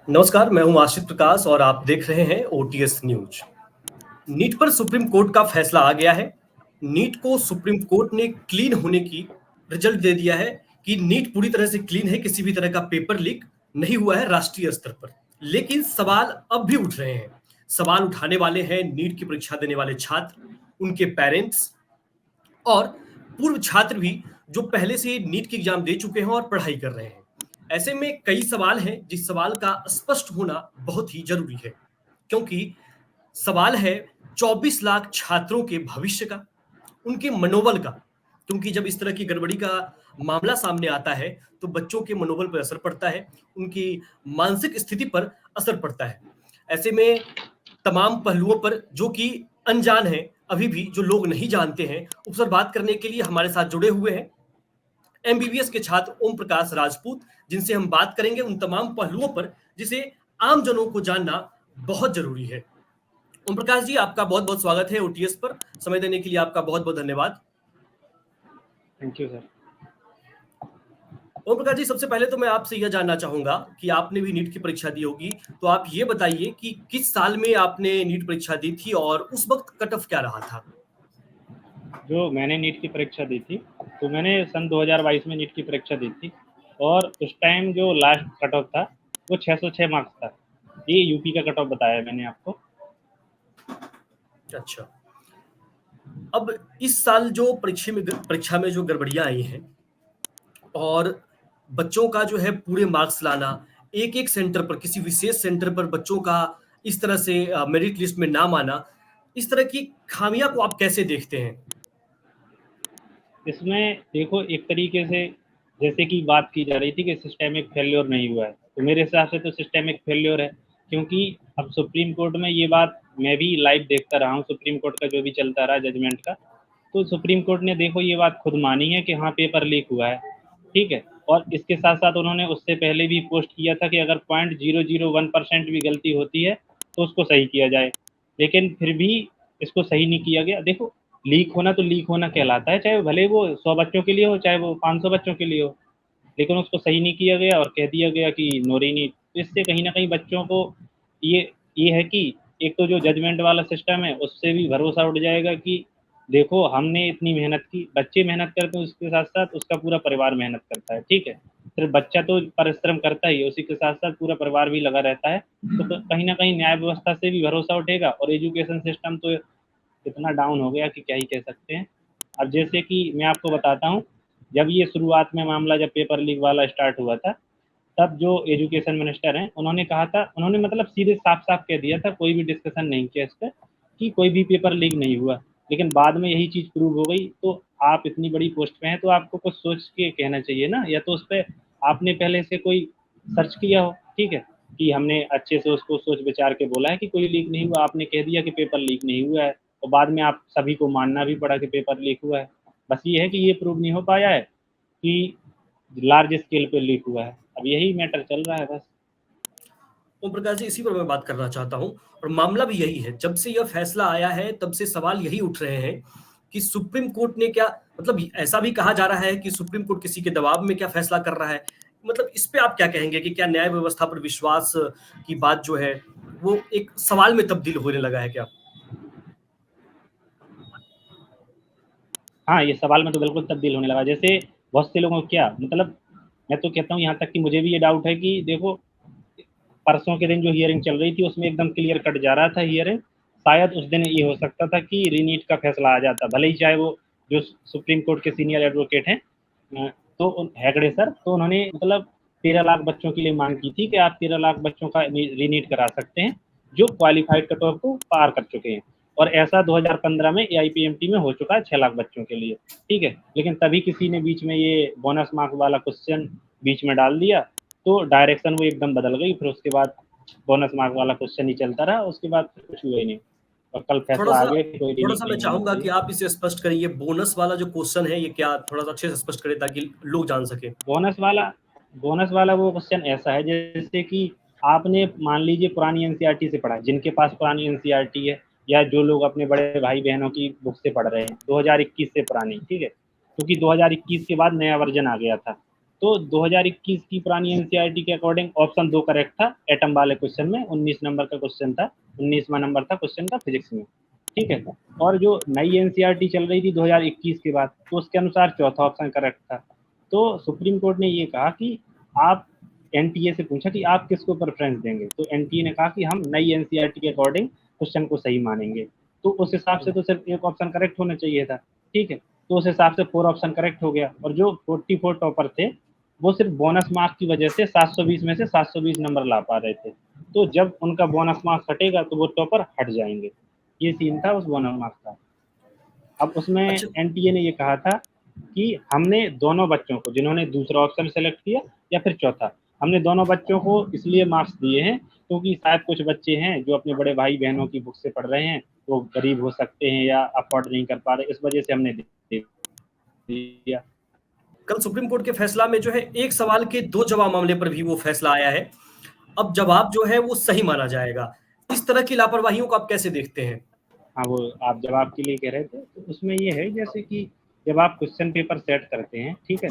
नमस्कार, मैं हूं आशित प्रकाश और आप देख रहे हैं ओटीएस न्यूज। नीट पर सुप्रीम कोर्ट का फैसला आ गया है। नीट को सुप्रीम कोर्ट ने क्लीन होने की रिजल्ट दे दिया है कि नीट पूरी तरह से क्लीन है, किसी भी तरह का पेपर लीक नहीं हुआ है राष्ट्रीय स्तर पर। लेकिन सवाल अब भी उठ रहे हैं। सवाल उठाने वाले हैं नीट की परीक्षा देने वाले छात्र, उनके पेरेंट्स और पूर्व छात्र भी जो पहले से नीट की एग्जाम दे चुके हैं और पढ़ाई कर रहे हैं। ऐसे में कई सवाल हैं जिस सवाल का स्पष्ट होना बहुत ही जरूरी है, क्योंकि सवाल है 24 लाख छात्रों के भविष्य का, उनके मनोबल का। क्योंकि जब इस तरह की गड़बड़ी का मामला सामने आता है तो बच्चों के मनोबल पर असर पड़ता है, उनकी मानसिक स्थिति पर असर पड़ता है। ऐसे में तमाम पहलुओं पर जो कि अनजान है, अभी भी जो लोग नहीं जानते हैं, उस पर बात करने के लिए हमारे साथ जुड़े हुए हैं एमबीबीएस के छात्र ओम प्रकाश राजपूत, जिनसे हम बात करेंगे उन तमाम पहलुओं पर जिसे आम जनों को जानना बहुत जरूरी है। ओम प्रकाश जी, आपका बहुत बहुत स्वागत है ओटीएस पर। समय देने के लिए आपका बहुत बहुत धन्यवाद। Thank you sir. Om Prakash ji, सबसे पहले तो मैं आपसे यह जानना चाहूंगा कि आपने भी नीट की परीक्षा दी होगी, तो आप ये बताइए कि किस साल में आपने नीट परीक्षा दी थी और उस वक्त कट ऑफ क्या रहा था? जो मैंने नीट की परीक्षा दी थी, तो मैंने सन 2022 में नीट की परीक्षा दी थी और उस टाइम जो लास्ट कट ऑफ था वो 606 मार्क्स था। ये यूपी का कट ऑफ बताया मैंने आपको। अच्छा, अब इस साल जो परीक्षा में जो गड़बड़ियां आई हैं और बच्चों का जो है पूरे मार्क्स लाना, एक एक सेंटर पर, किसी विशेष सेंटर पर बच्चों का इस तरह से मेरिट लिस्ट में नाम आना, इस तरह की खामियां को आप कैसे देखते हैं? इसमें देखो, एक तरीके से जैसे कि बात की जा रही थी कि सिस्टेमिक फेल्योर नहीं हुआ है, तो मेरे हिसाब से तो सिस्टेमिक फेल्योर है। क्योंकि अब सुप्रीम कोर्ट में ये बात मैं भी लाइव देखता रहा हूँ, सुप्रीम कोर्ट का जो भी चलता रहा जजमेंट का, तो सुप्रीम कोर्ट ने देखो ये बात खुद मानी है कि हाँ पेपर लीक हुआ है, ठीक है। और इसके साथ साथ उन्होंने उससे पहले भी पोस्ट किया था कि अगर 0.001% भी गलती होती है तो उसको सही किया जाए, लेकिन फिर भी इसको सही नहीं किया गया। देखो, लीक होना तो लीक होना कहलाता है, चाहे भले वो 100 बच्चों के लिए हो चाहे वो 500 बच्चों के लिए हो, लेकिन उसको सही नहीं किया गया और कह दिया गया कि नोरी नीट। तो इससे कहीं ना कहीं बच्चों को ये है कि एक तो जो जजमेंट वाला सिस्टम है उससे भी भरोसा उठ जाएगा कि देखो हमने इतनी मेहनत की, बच्चे मेहनत करते हैं उसके साथ साथ उसका पूरा परिवार मेहनत करता है, ठीक है। सिर्फ बच्चा तो परिश्रम करता ही है, उसी के साथ साथ पूरा परिवार भी लगा रहता है। तो कहीं ना कहीं न्याय व्यवस्था से भी भरोसा उठेगा और एजुकेशन सिस्टम तो इतना डाउन हो गया कि क्या ही कह सकते हैं। अब जैसे कि मैं आपको बताता हूँ, जब ये शुरुआत में मामला जब पेपर लीक वाला स्टार्ट हुआ था, तब जो एजुकेशन मिनिस्टर हैं उन्होंने कहा था, उन्होंने मतलब सीधे साफ साफ कह दिया था, कोई भी डिस्कशन नहीं किया इस पर कि कोई भी पेपर लीक नहीं हुआ। लेकिन बाद में यही चीज़ प्रूव हो गई। तो आप इतनी बड़ी पोस्ट पे हैं तो आपको कुछ सोच के कहना चाहिए ना, या तो उस पर आपने पहले से कोई सर्च किया हो, ठीक है, कि हमने अच्छे से उसको सोच विचार के बोला है कि कोई लीक नहीं हुआ, आपने कह दिया कि पेपर लीक नहीं हुआ है और बाद में आप सभी को मानना भी पड़ा कि पेपर लीक हुआ है। बस ये है कि ये प्रूव नहीं हो पाया है कि लार्ज स्केल पे लीक हुआ है। अब यही मैटर चल रहा है बस। ओम प्रकाश जी, इसी पर मैं बात करना चाहता हूं और मामला भी यही है। जब से यह फैसला आया है तब से सवाल यही उठ रहे हैं कि सुप्रीम कोर्ट ने क्या, मतलब ऐसा भी कहा जा रहा है कि सुप्रीम कोर्ट किसी के दबाव में क्या फैसला कर रहा है। मतलब इस पे आप क्या कहेंगे कि क्या न्याय व्यवस्था पर विश्वास की बात जो है वो एक सवाल में तब्दील होने लगा है क्या? हाँ, ये सवाल में तो बिल्कुल तब्दील होने लगा। जैसे बहुत से लोगों को क्या मतलब, मैं तो कहता हूँ यहाँ तक कि मुझे भी ये डाउट है कि देखो, परसों के दिन जो हियरिंग चल रही थी उसमें एकदम क्लियर कट जा रहा था हियरिंग। शायद उस दिन ये हो सकता था कि रीनीट का फैसला आ जाता, भले ही चाहे वो जो सुप्रीम कोर्ट के सीनियर एडवोकेट हैं तो हेगड़े सर, तो उन्होंने मतलब 13 लाख बच्चों के लिए मांग की थी कि आप 13 लाख बच्चों का रीनीट करा सकते हैं जो क्वालिफाइड कट ऑफ को पार कर चुके हैं। और ऐसा 2015 में एआईपीएमटी में हो चुका है 6 लाख बच्चों के लिए, ठीक है। लेकिन तभी किसी ने बीच में ये बोनस मार्क्स वाला क्वेश्चन बीच में डाल दिया, तो डायरेक्शन वो एकदम बदल गई। फिर उसके बाद बोनस मार्क वाला क्वेश्चन ही चलता रहा, उसके बाद कुछ हुआ ही नहीं और कल थोड़ा फैसला आ सा गया कि कोई थोड़ा रीनीट सा मैं नहीं होना चाहूंगा कि चाहिए। आप इसे स्पष्ट करें, ये बोनस वाला जो क्वेश्चन है ये क्या, थोड़ा सा अच्छे से स्पष्ट करें ताकि लोग जान सके। बोनस वाला वो क्वेश्चन ऐसा है जैसे कि आपने मान लीजिए पुरानी एनसीईआरटी से पढ़ा, जिनके पास पुरानी एनसीईआरटी है या जो लोग अपने बड़े भाई बहनों की बुक से पढ़ रहे हैं 2021 से पुरानी, ठीक है, क्योंकि 2021 के बाद नया वर्जन आ गया था। तो 2021 की पुरानी एनसीईआरटी के अकॉर्डिंग ऑप्शन 2 करेक्ट था एटम वाले क्वेश्चन में, 19 नंबर का क्वेश्चन था, 19वां नंबर था क्वेश्चन का फिजिक्स में, ठीक है। और जो नई एनसीईआरटी चल रही थी 2021 के बाद, तो उसके अनुसार चौथा ऑप्शन करेक्ट था। तो सुप्रीम कोर्ट ने ये कहा कि आप एनटीए से पूछा कि आप किसको प्रेफरेंस देंगे, तो एनटीए ने कहा कि हम नई एनसीईआरटी के अकॉर्डिंग क्वेश्चन को सही मानेंगे। तो उस हिसाब से तो सिर्फ एक ऑप्शन करेक्ट होना चाहिए था, ठीक है। तो उस हिसाब से 4 ऑप्शन करेक्ट हो गया, और जो 44 टॉपर थे वो सिर्फ बोनस मार्क्स की वजह से 720 में से 720 नंबर ला पा रहे थे। तो जब उनका बोनस मार्क्स हटेगा तो वो टॉपर हट जाएंगे, ये सीन था उस बोनस मार्क्स का। अब उसमें अच्छा, एनटीए ने ये कहा था कि हमने दोनों बच्चों को, जिन्होंने दूसरा ऑप्शन सेलेक्ट किया या फिर चौथा, हमने दोनों बच्चों को इसलिए मार्क्स दिए हैं क्योंकि शायद कुछ बच्चे हैं जो अपने बड़े भाई बहनों की बुक से पढ़ रहे हैं, वो गरीब हो सकते हैं या अफोर्ड नहीं कर पा रहे, इस वजह से हमने दिया। कल सुप्रीम कोर्ट के फैसला में जो है एक सवाल के 2 जवाब मामले पर भी वो फैसला आया है। अब जवाब जो है वो सही माना जाएगा। इस तरह की लापरवाहियों को आप कैसे देखते हैं? हाँ, वो आप जवाब के लिए कह रहे थे, तो उसमें ये है जैसे कि जब आप क्वेश्चन पेपर सेट करते हैं, ठीक है,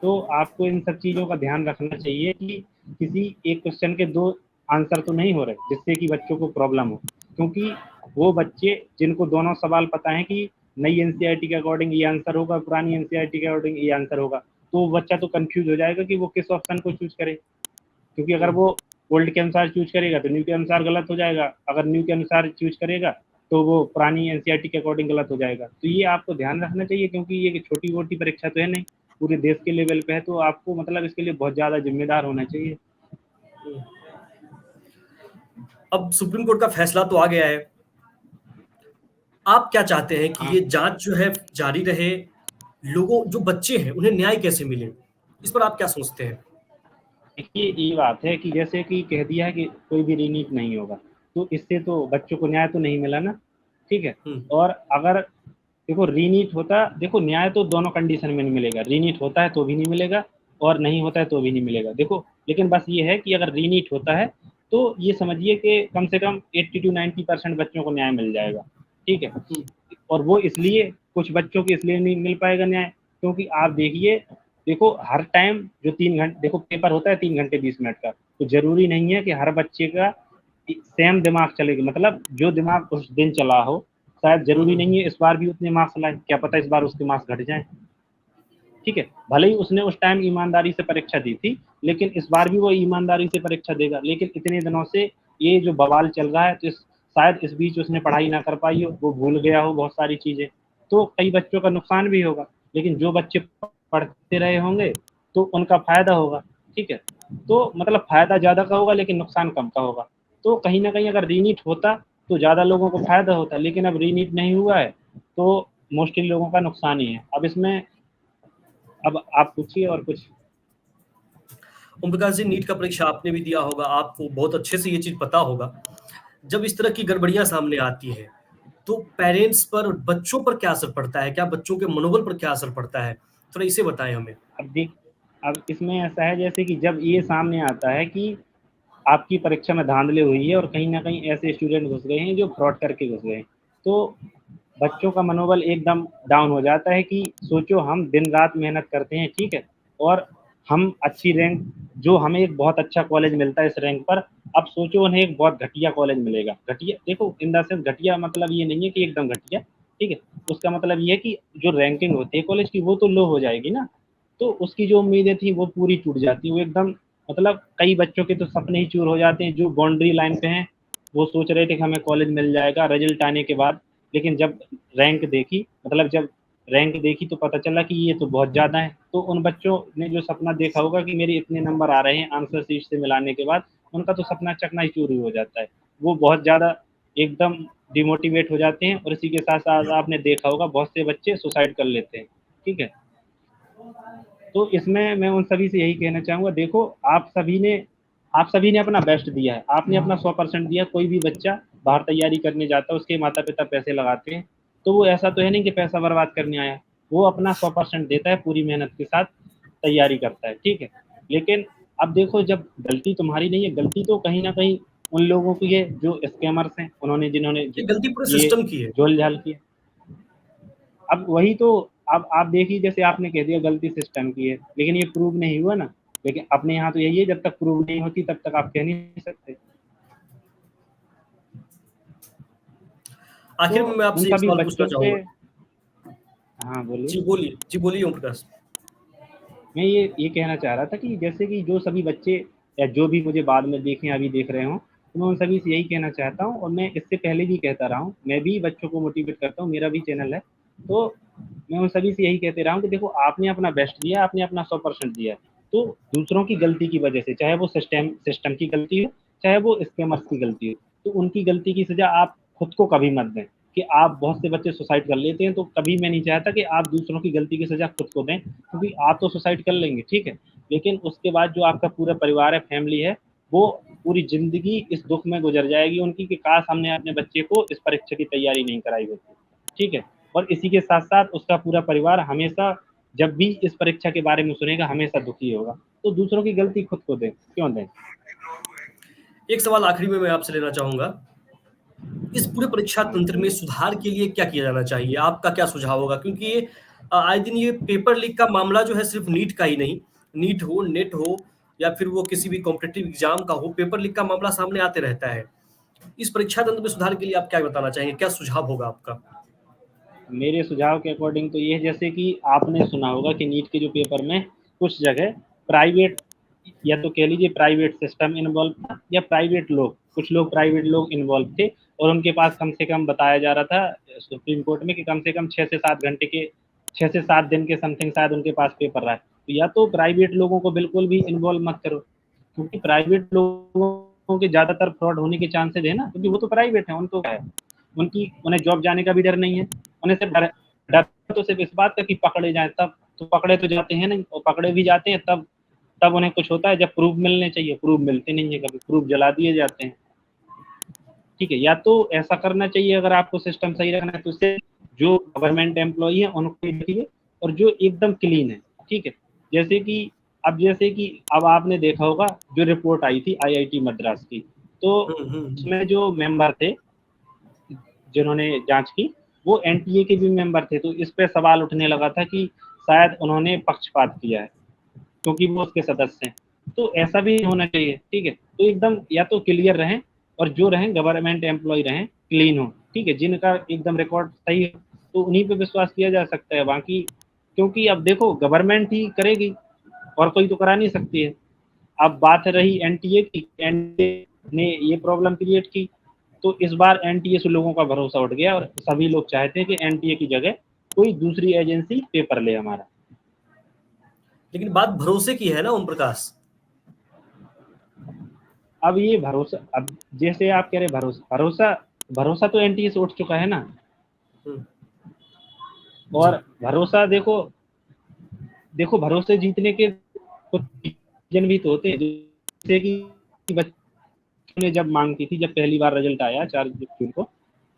तो आपको इन सब चीज़ों का ध्यान रखना चाहिए कि किसी एक क्वेश्चन के 2 आंसर तो नहीं हो रहे, जिससे कि बच्चों को प्रॉब्लम हो। क्योंकि वो बच्चे जिनको दोनों सवाल पता है कि नई एनसीईआरटी के अकॉर्डिंग ये आंसर होगा, पुरानी एनसीईआरटी के अकॉर्डिंग ये आंसर होगा, तो वो बच्चा तो कन्फ्यूज़ हो जाएगा कि वो किस ऑप्शन को चूज़ करे। क्योंकि अगर वो ओल्ड के अनुसार चूज़ करेगा तो न्यू के अनुसार गलत हो जाएगा, अगर न्यू के अनुसार चूज़ करेगा तो वो पुरानी एनसीईआरटी के अकॉर्डिंग गलत हो जाएगा। तो ये आपको ध्यान रखना चाहिए, क्योंकि ये छोटी-मोटी परीक्षा तो है नहीं, पूरे देश के लेवल पे है, तो आपको मतलब इसके लिए बहुत ज़्यादा ज़िम्मेदार होना चाहिए। अब सुप्रीम कोर्ट का फैसला तो आ गया है। आप क्या चाहते हैं कि हाँ, ये जांच जो है जारी रहे? लोगों जो बच्चे हैं उन्हें न्याय कैसे मिले? इस पर आप क्या सोचते हैं? देखिए ये बात है कि जैसे कि कह दिया है कि कोई भी रीनीट नहीं होगा, तो इससे तो बच्चों को न्याय तो नहीं मिला ना, ठीक है। हुँ, और अगर देखो रीनीट होता, देखो न्याय तो दोनों कंडीशन में नहीं मिलेगा, रीनीट होता है तो भी नहीं मिलेगा और नहीं होता है तो भी नहीं मिलेगा, देखो। लेकिन बस ये है कि अगर रीनीट होता है तो ये समझिए कि कम से कम 80 to 90% बच्चों को न्याय मिल जाएगा, ठीक है। हुँ, और वो इसलिए, कुछ बच्चों को इसलिए नहीं मिल पाएगा न्याय, क्योंकि आप देखिए, देखो हर टाइम जो 3 घंटे, देखो पेपर होता है 3 घंटे 20 मिनट का, तो ज़रूरी नहीं है कि हर बच्चे का सेम दिमाग चलेगा, मतलब जो दिमाग उस दिन चला हो, शायद ज़रूरी नहीं है इस बार भी उतने मार्क्स लाए, क्या पता इस बार उसके मार्क्स घट जाएँ, ठीक है। भले ही उसने उस टाइम ईमानदारी से परीक्षा दी थी, लेकिन इस बार भी वो ईमानदारी से परीक्षा देगा, लेकिन इतने दिनों से ये जो बवाल चल रहा है, तो शायद इस बीच उसने पढ़ाई ना कर पाई हो, वो भूल गया हो बहुत सारी चीज़ें, तो कई बच्चों का नुकसान भी होगा। लेकिन जो बच्चे पढ़ते रहे होंगे तो उनका फ़ायदा होगा, ठीक है। तो मतलब फ़ायदा ज़्यादा का होगा लेकिन नुकसान कम का होगा। तो कहीं न कहीं अगर रीनीट होता तो ज़्यादा लोगों को फ़ायदा होता, लेकिन अब रीनीट नहीं हुआ है तो मोस्टली लोगों का नुकसान ही है। अब इसमें, अब आप पूछिए और कुछ। ओम प्रकाश जी, नीट का परीक्षा आपने भी दिया होगा, आपको बहुत अच्छे से ये चीज़ पता होगा। जब इस तरह की गड़बड़ियाँ सामने आती हैं, तो पेरेंट्स पर, बच्चों पर क्या असर पड़ता है? क्या बच्चों के मनोबल पर क्या असर पड़ता है? थोड़ा इसे बताएँ हमें। अब देख, अब इसमें ऐसा है जैसे कि जब ये सामने आता है कि आपकी परीक्षा में धांधली हुई है और कहीं न कहीं ऐसे स्टूडेंट घुस गए हैं जो फ्रॉड करके घुस गए हैं, तो बच्चों का मनोबल एकदम डाउन हो जाता है कि सोचो हम दिन-रात मेहनत करते हैं, ठीक है? और हम अच्छी रैंक, जो हमें एक बहुत अच्छा कॉलेज मिलता है इस रैंक पर, अब सोचो उन्हें एक बहुत घटिया कॉलेज मिलेगा। घटिया देखो, इन द सेंस घटिया मतलब ये नहीं है कि एकदम घटिया, ठीक है? उसका मतलब ये है कि जो रैंकिंग होती है कॉलेज की वो तो लो हो जाएगी ना, तो उसकी जो उम्मीदें थी वो पूरी टूट जाती हैं। वो एकदम, मतलब कई बच्चों के तो सपने ही चूर हो जाते हैं जो बाउंड्री लाइन पे हैं, वो सोच रहे थे कि हमें कॉलेज मिल जाएगा रिजल्ट आने के बाद, लेकिन जब रैंक देखी, मतलब जब रैंक देखी तो पता चला कि ये तो बहुत ज़्यादा है। तो उन बच्चों ने जो सपना देखा होगा कि मेरे इतने नंबर आ रहे हैं आंसर शीट से मिलाने के बाद, उनका तो सपना चकनाचूर ही हो जाता है। वो बहुत ज़्यादा एकदम डिमोटिवेट हो जाते हैं, और इसी के साथ-साथ आपने देखा होगा बहुत से बच्चे सुसाइड कर लेते हैं, ठीक है? तो इसमें मैं उन सभी से यही कहना चाहूँगा, देखो आप सभी ने अपना बेस्ट दिया है, आपने अपना 100% दिया। कोई भी बच्चा बाहर तैयारी करने जाता है, उसके माता-पिता पैसे लगाते हैं, तो वो ऐसा तो है नहीं कि पैसा बर्बाद करने आया, वो अपना 100% देता है, पूरी मेहनत के साथ तैयारी करता है, ठीक है? लेकिन अब देखो, जब गलती तुम्हारी नहीं है, गलती तो कहीं न कहीं उन लोगों की है जो स्कैमर्स हैं, जिन्होंने ये गलती पूरे ये सिस्टम की है। झोल-झाल किया। अब वही तो अब आप देखिए, जैसे आपने कह दिया गलती सिस्टम की है, लेकिन ये प्रूव नहीं हुआ ना। लेकिन अपने यहाँ तो यही है, जब तक प्रूव नहीं होती तब तक आप कह नहीं सकते। तो आखिर में मैं उन आपसे एक सभी सवाल पूछना बच्चों पे, चाहूंगा। हाँ बोलिए। जी बोलिए ओम प्रकाश। मैं ये कहना चाह रहा था कि जैसे कि जो सभी बच्चे या जो भी मुझे बाद में देखें, अभी देख रहे हों, तो मैं उन सभी से यही कहना चाहता हूँ, और मैं इससे पहले भी कहता रहा हूँ, मैं भी बच्चों को मोटिवेट करता हूँ, मेरा भी चैनल है। तो मैं उन सभी से यही कहते रहा हूँ कि देखो, आपने अपना बेस्ट दिया, आपने अपना 100% दिया, तो दूसरों की गलती की वजह से, चाहे वो सिस्टम की गलती हो, चाहे वो स्कैमर्स की गलती हो, तो उनकी गलती की सजा आप खुद को कभी मत दें। कि आप, बहुत से बच्चे सुसाइड कर लेते हैं, तो कभी मैं नहीं चाहता कि आप दूसरों की गलती की सजा खुद को दें, क्योंकि आप तो सुसाइड कर लेंगे, ठीक है, लेकिन उसके बाद जो आपका पूरा परिवार है, फैमिली है, वो पूरी जिंदगी इस दुख में गुजर जाएगी उनकी, कि काश हमने अपने बच्चे को इस परीक्षा की तैयारी नहीं कराई होती, ठीक है। और इसी के साथ साथ उसका पूरा परिवार हमेशा, जब भी इस परीक्षा के बारे में सुनेगा, हमेशा दुखी होगा। तो दूसरों की गलती खुद को दें, क्यों दें। एक सवाल आखिरी में मैं आपसे लेना चाहूंगा, इस पूरे परीक्षा हाँ तंत्र में बोलिए। सुधार के लिए क्या किया जाना चाहिए? आपका क्या सुझाव होगा? क्योंकि ये आए दिन ये पेपर लीक का मामला जो है सिर्फ नीट का ही नहीं, नीट हो, नेट हो या फिर वो किसी भी कॉम्पिटिटिव एग्जाम का हो, पेपर लीक का मामला सामने आते रहता है। इस परीक्षा तंत्र में सुधार के लिए आप क्या बताना चाहेंगे? क्या सुझाव होगा आपका? मेरे सुझाव के अकॉर्डिंग तो ये है, जैसे कि आपने सुना होगा कि नीट के जो पेपर में कुछ जगह प्राइवेट, या तो कह लीजिए प्राइवेट सिस्टम इन्वॉल्व था, या प्राइवेट लोग, कुछ लोग प्राइवेट लोग इन्वॉल्व थे, और उनके पास कम से कम बताया जा रहा था सुप्रीम कोर्ट में कि कम से कम 6 से 7 घंटे के, 6 से 7 दिन के समथिंग शायद उनके पास पेपर रहा है। तो या तो प्राइवेट लोगों को बिल्कुल भी इन्वॉल्व मत करो, क्योंकि प्राइवेट लोगों के ज़्यादातर फ्रॉड होने के चांसेस है ना, क्योंकि वो तो प्राइवेट है, उनको क्या है, उनकी, उन्हें जॉब जाने का भी डर नहीं है। उन्हें सिर्फ डर डर तो सिर्फ इस बात का कि पकड़े जाएँ तब, तो पकड़े तो जाते हैं नहीं, और पकड़े भी जाते हैं तब तब उन्हें कुछ होता है जब प्रूफ मिलने चाहिए, प्रूफ मिलते नहीं है, कभी प्रूफ जला दिए जाते हैं, ठीक है। या तो ऐसा करना चाहिए, अगर आपको सिस्टम सही रखना है, तो उससे जो गवर्नमेंट एम्प्लॉई है उनको देखिए, और जो एकदम क्लीन है, ठीक है। जैसे कि अब आपने देखा होगा जो रिपोर्ट आई थी आईआईटी मद्रास की, तो हम्म। उसमें जो मेंबर थे जिन्होंने जांच की, वो एनटीए के भी मेंबर थे, तो इस पे सवाल उठने लगा था कि शायद उन्होंने पक्षपात किया है, क्योंकि वो उसके सदस्य हैं। तो ऐसा भी होना चाहिए, ठीक है। तो एकदम या तो क्लियर रहें, और जो रहें गवर्नमेंट एम्प्लॉय रहें, क्लीन हो, ठीक है, जिनका एकदम रिकॉर्ड सही है, तो उन्हीं पे विश्वास किया जा सकता है। बाकी, क्योंकि अब देखो, गवर्नमेंट ही करेगी, और कोई तो करा नहीं सकती है। अब बात रही एनटीए की, एनटीए ने ये प्रॉब्लम क्रिएट की, तो इस बार एनटीए से लोगों का भरोसा उठ गया, और सभी लोग चाहते हैं कि एनटीए की जगह कोई दूसरी एजेंसी पेपर ले हमारा। लेकिन बात भरोसे की है ना ओम प्रकाश। अब ये भरोसा, अब जैसे आप कह रहे भरोसा भरोसा भरोसा तो एनटीए से उठ चुका है ना। हम्म, और जी। भरोसा, देखो देखो भरोसे जीतने के कुछ रीजन भी तो होते हैं, जैसे कि बच्चों ने जब मांग की थी, जब पहली बार रिजल्ट आया 4 जून को,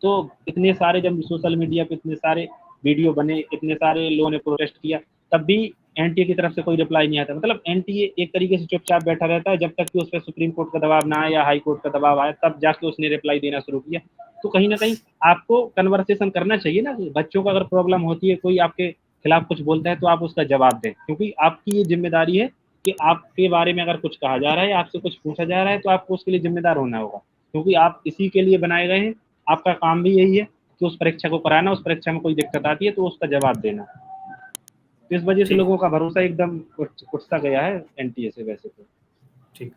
तो इतने सारे, जब सोशल मीडिया पे इतने सारे वीडियो बने, इतने सारे लोगों ने प्रोटेस्ट किया, तब भी एनटीए की तरफ से कोई रिप्लाई नहीं आता। मतलब एनटीए एक तरीके से चुपचाप बैठा रहता है, जब तक कि उस पर सुप्रीम कोर्ट का दबाव ना आया या हाई कोर्ट का दबाव आया, तब जाके उसने रिप्लाई देना शुरू किया। तो कहीं ना कहीं आपको कन्वर्सेशन करना चाहिए ना, बच्चों को अगर प्रॉब्लम होती है, कोई आपके खिलाफ कुछ बोलता है, तो आप उसका जवाब दें, क्योंकि आपकी ये जिम्मेदारी है कि आपके बारे में अगर कुछ कहा जा रहा है, आपसे कुछ पूछा जा रहा है, तो आपको उसके लिए जिम्मेदार होना होगा, क्योंकि आप इसी के लिए बनाए गए हैं। आपका काम भी यही है कि उस परीक्षा को कराना, उस परीक्षा में कोई दिक्कत आती है तो उसका जवाब देना। तो इस वजह से ठीक। लोगों का भरोसा एकदम उठता गया है एनटीए से, वैसे तो। ठीक।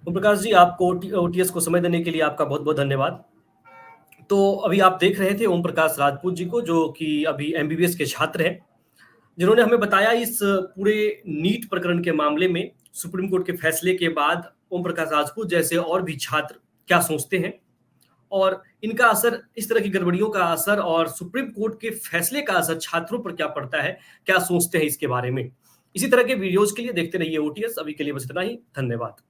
ओम प्रकाश जी, आपको ओटीएस को समय देने के लिए आपका बहुत बहुत धन्यवाद। तो अभी आप देख रहे थे ओम प्रकाश राजपूत जी को, जो कि अभी एमबीबीएस के छात्र हैं, जिन्होंने हमें बताया इस पूरे नीट प्रकरण के मामले में सुप्रीम कोर्ट के फैसले के बाद ओम प्रकाश राजपूत जैसे और भी छात्र क्या सोचते हैं, और इनका असर, इस तरह की गड़बड़ियों का असर और सुप्रीम कोर्ट के फैसले का असर छात्रों पर क्या पड़ता है, क्या सोचते हैं इसके बारे में। इसी तरह के वीडियोज के लिए देखते रहिए ओटीएस। अभी के लिए बस इतना ही। धन्यवाद।